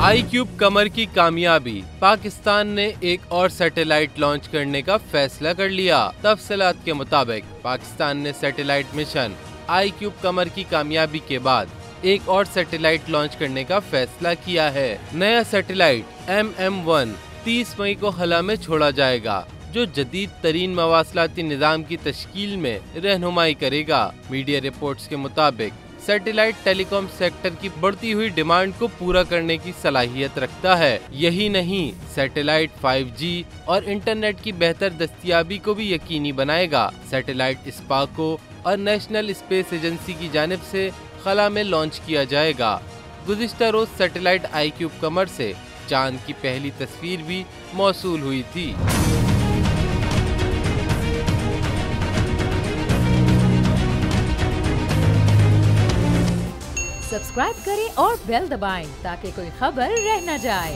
iCube कमर की कामयाबी। पाकिस्तान ने एक और सैटेलाइट लॉन्च करने का फैसला कर लिया। तफसीलात के मुताबिक पाकिस्तान ने सैटेलाइट मिशन iCube कमर की कामयाबी के बाद एक और सैटेलाइट लॉन्च करने का फैसला किया है। नया सैटेलाइट MM1 30 मई को खला में छोड़ा जाएगा, जो जदीद तरीन मवासलाती निज़ाम की तश्कील में रहनुमाई करेगा। मीडिया रिपोर्ट्स के मुताबिक सैटेलाइट टेलीकॉम सेक्टर की बढ़ती हुई डिमांड को पूरा करने की सलाहियत रखता है। यही नहीं, सैटेलाइट 5G और इंटरनेट की बेहतर दस्तयाबी को भी यकीनी बनाएगा। सैटेलाइट स्पार्को और नेशनल स्पेस एजेंसी की जानिब से खला में लॉन्च किया जाएगा। गुज़िश्ता रोज सैटेलाइट iCube कमर से चांद की पहली तस्वीर भी मौसूल हुई थी। सब्सक्राइब करें और बेल दबाएं ताकि कोई खबर रह न जाए।